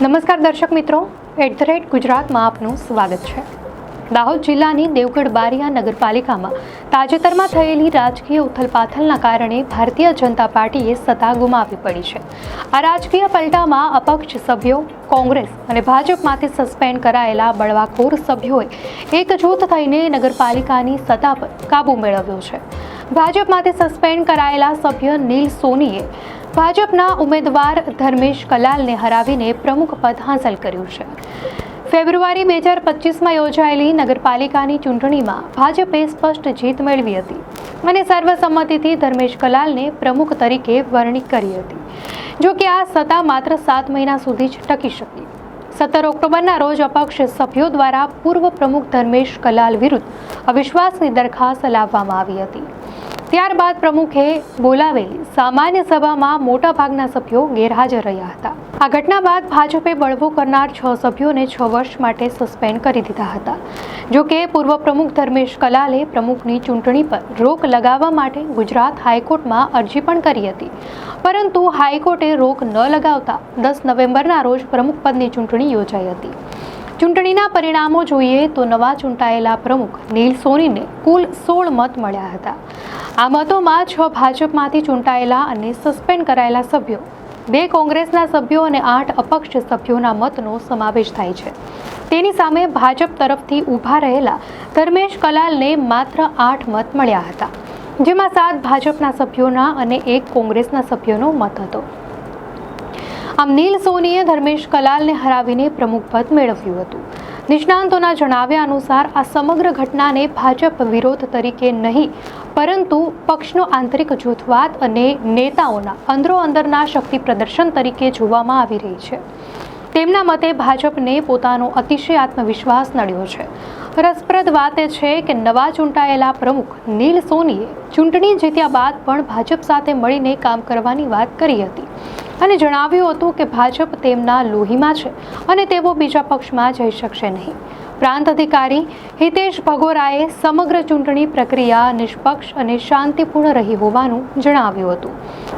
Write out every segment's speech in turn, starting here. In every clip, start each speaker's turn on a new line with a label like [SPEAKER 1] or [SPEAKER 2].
[SPEAKER 1] નમસ્કાર દર્શક મિત્રો, @ગુજરાતમાં આપનું સ્વાગત છે। દાહોદ જિલ્લાની દેવગઢ બારિયા નગરપાલિકામાં તાજેતરમાં થયેલી રાજકીય ઉથલપાથલના કારણે ભારતીય જનતા પાર્ટીએ સત્તા ગુમાવવી પડી છે। આ રાજકીય પલટામાં અપક્ષ સભ્યો, કોંગ્રેસ અને ભાજપમાંથી સસ્પેન્ડ કરાયેલા બળવાખોર સભ્યોએ એકજૂથ થઈને નગરપાલિકાની સત્તા પર કાબૂ મેળવ્યો છે। ભાજપમાંથી સસ્પેન્ડ કરાયેલા સભ્ય નીલ સોનીએ ભાજપના ઉમેદવાર ધર્મેશ કલાલને હરાવીને પ્રમુખ પદ હાંસલ કર્યું છે। ફેબ્રુઆરી 2025માં યોજાયેલી નગરપાલિકાની ચૂંટણીમાં ભાજપે સ્પષ્ટ જીત મેળવી હતી અને સર્વસંમતિથી ધર્મેશ કલાલને પ્રમુખ તરીકે વરણી કરી હતી। જો કે આ સત્તા માત્ર 7 મહિના સુધી જ ટકી શકી। 17 ઓક્ટોબરના રોજ અપક્ષ સભ્યો દ્વારા પૂર્વ પ્રમુખ ધર્મેશ કલાલ વિરુદ્ધ અવિશ્વાસની દરખાસ્ત લાવવામાં આવી હતી। ત્યારબાદ પ્રમુખે બોલાવેલી સામાન્ય સભામાં મોટાભાગના સભ્યો ગેરહાજર રહ્યા હતા। આ ઘટના બાદ ભાજપે બળવો કરનાર 6 સભ્યોને 6 વર્ષ માટે સસ્પેન્ડ કરી દીધા હતા। જો કે પૂર્વ પ્રમુખ ધર્મેશ કલાલે પ્રમુખની ચૂંટણી પર રોક લગાવવા માટે ગુજરાત હાઈકોર્ટમાં અરજી પણ કરી હતી, પરંતુ હાઈકોર્ટે રોક ન લગાવતા 10 નવેમ્બરના રોજ પ્રમુખ પદની ચૂંટણી યોજાઈ હતી। ચૂંટણીના પરિણામો જોઈએ તો નવા ચૂંટાયેલા પ્રમુખ નીલ સોનીને કુલ 16 મત મળ્યા હતા। આ મતોમાં 6 ભાજપમાંથી ચૂંટાયેલા અને સસ્પેન્ડ કરાયેલા સભ્યો, 2 કોંગ્રેસના સભ્યો અને 8 અપક્ષ સભ્યોના મતનો સમાવેશ થાય છે। તેની સામે ભાજપ તરફથી ઊભા રહેલા ધર્મેશ કલાલને માત્ર 8 મત મળ્યા હતા, જેમાં 7 ભાજપના સભ્યોના અને 1 કોંગ્રેસના સભ્યોનો મત હતો। આમ નીલ સોનીએ ધર્મેશ કલાલને હરાવીને પ્રમુખ પદ મેળવ્યું હતું। નિષ્ણાંતોના જણાવ્યા અનુસાર આ સમગ્ર ઘટનાને ભાજપ વિરોધ તરીકે નહીં, પરંતુ પક્ષનો આંતરિક જૂથવાદ અને નેતાઓના અંદરોઅંદરના શક્તિ પ્રદર્શન તરીકે જોવામાં આવી રહી છે। તેમના મતે ભાજપને પોતાનો અતિશય આત્મવિશ્વાસ નડ્યો છે। રસપ્રદ વાત એ છે કે નવા ચૂંટાયેલા પ્રમુખ નીલ સોનીએ ચૂંટણી જીત્યા બાદ પણ ભાજપ સાથે મળીને કામ કરવાની વાત કરી હતી અને જણાવ્યું હતું કે ભાજપ તેમના લોહીમાં છે અને તેઓ બીજા પક્ષમાં જઈ શકશે નહીં। પ્રાંત અધિકારી હિતેશ ભગોરાએ સમગ્ર ચૂંટણી પ્રક્રિયા નિષ્પક્ષ અને શાંતિપૂર્ણ રહી હોવાનું જણાવ્યું હતું।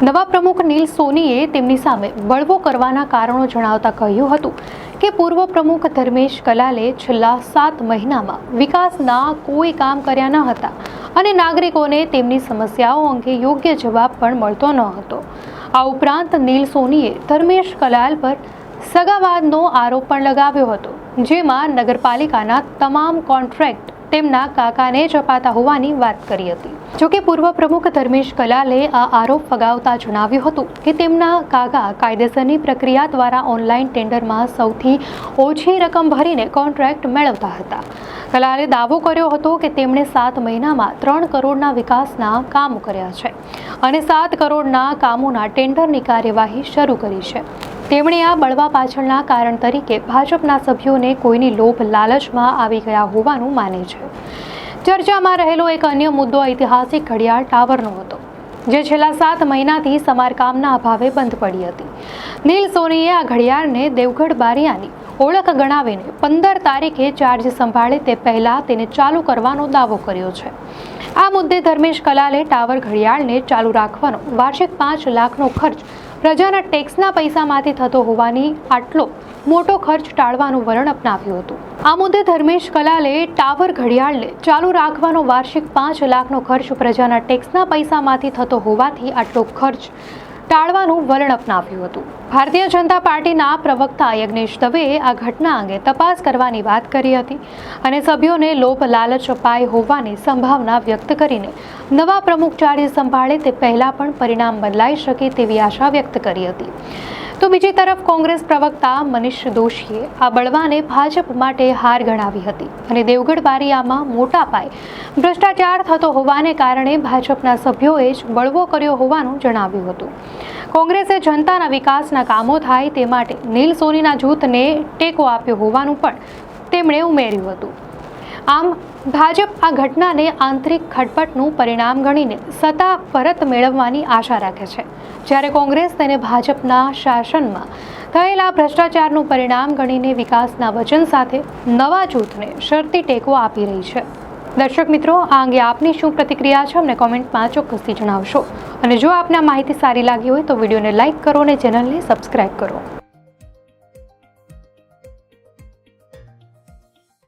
[SPEAKER 1] નવા પ્રમુખ નીલ સોનીએ તેમની સામે બળવો કરવાના કારણો જણાવતા કહ્યું હતું કે પૂર્વ પ્રમુખ ધર્મેશ કલાલે છેલ્લા 7 મહિનામાં વિકાસના કોઈ કામ કર્યા ન હતા અને નાગરિકોને તેમની સમસ્યાઓ અંગે યોગ્ય જવાબ પણ મળતો ન હતો। આ ઉપરાંત નીલ સોનીએ ધર્મેશ કલાલ પર સગાવાદનો આરોપ પણ લગાવ્યો હતો, જેમાં નગરપાલિકાના તમામ કોન્ટ્રાક્ટ તેમના કાકાને જ અપાતા હોવાની વાત કરી હતી। જોકે પૂર્વ પ્રમુખ ધર્મેશ કલાલે આ આરોપ ફગાવતા જણાવ્યું હતું કે તેમના કાકા કાયદેસરની પ્રક્રિયા દ્વારા ઓનલાઈન ટેન્ડરમાં સૌથી ઓછી રકમ ભરીને કોન્ટ્રાક્ટ મેળવતા હતા। કલાલે દાવો કર્યો હતો કે તેમણે 7 મહિનામાં 3 કરોડના વિકાસના કામો કર્યા છે અને 7 કરોડના કામોના ટેન્ડરની કાર્યવાહી શરૂ કરી છે। તેમણે આ બળવા પાછળના કારણ તરીકે ભાજપના સભ્યોને કોઈની લોભ લાલચમાં આવી ગયા હોવાનું માને છે। ચર્ચામાં રહેલો એક અન્ય મુદ્દો ઐતિહાસિક ઘડિયાળ ટાવરનો હતો, જે છેલ્લા 7 મહિનાથી સમારકામના અભાવે બંધ પડી હતી। નીલ સોનીએ આ ઘડિયાળને દેવગઢ બારિયાની ઓળખ ગણાવીને 15 તારીખે ચાર્જ સંભાળે તે પહેલા તેને ચાલુ કરવાનો દાવો કર્યો છે। આ મુદ્દે ધર્મેશ કલાલે ટાવર ઘડિયાળને ચાલુ રાખવાનો વાર્ષિક 5 લાખનો ખર્ચ પ્રજાના ટેક્સના પૈસામાંથી થતો હોવાની આટલો મોટો ખર્ચ ટાળવાનું વલણ અપનાવ્યું હતું। આ મુદ્દે ધર્મેશ કલાલે ટાવર ઘડિયાળને ચાલુ રાખવાનો વાર્ષિક 5 લાખનો ખર્ચ પ્રજાના ટેક્સના પૈસામાંથી થતો હોવાથી આટલો ખર્ચ ટાળવાનું વલણ અપનાવ્યું હતું। ભારતીય જનતા પાર્ટીના પ્રવક્તા યજ્ઞેશ દવેએ આ ઘટના અંગે તપાસ કરવાની વાત કરી હતી અને સભ્યોને લોભ લાલચ અપાઈ હોવાની સંભાવના વ્યક્ત કરીને નવા પ્રમુખ ચાર્જ સંભાળે તે પહેલા પણ પરિણામ બદલાઈ શકે તેવી આશા વ્યક્ત કરી હતી। તો બીજી તરફ કોંગ્રેસ પ્રવક્તા મનીષ દોશીએ આ બળવાને ભાજપ માટે હાર ગણાવી હતી અને દેવગઢ બારિયામાં મોટા પાયે ભ્રષ્ટાચાર થતો હોવાને કારણે ભાજપના સભ્યોએ જ બળવો કર્યો હોવાનું જણાવ્યું હતું। કોંગ્રેસે જનતાના વિકાસના કામો થાય તે માટે નીલ સોનીના જૂથને ટેકો આપ્યો હોવાનું પણ તેમણે ઉમેર્યું હતું। આમ ભાજપ આ ઘટનાને આંતરિક ખટપટનું પરિણામ ગણીને સત્તા પરત મેળવવાની આશા રાખે છે, જ્યારે કોંગ્રેસ તેને ભાજપના શાસનમાં થયેલા ભ્રષ્ટાચારનું પરિણામ ગણીને વિકાસના વચન સાથે નવા જૂથને શરતી ટેકો આપી રહી છે। દર્શક મિત્રો, આ અંગે આપની શું પ્રતિક્રિયા છે અમને કોમેન્ટમાં ચોક્કસથી જણાવશો અને જો આપને આ માહિતી સારી લાગી હોય તો વિડીયોને લાઇક કરો અને ચેનલને સબસ્ક્રાઇબ કરો।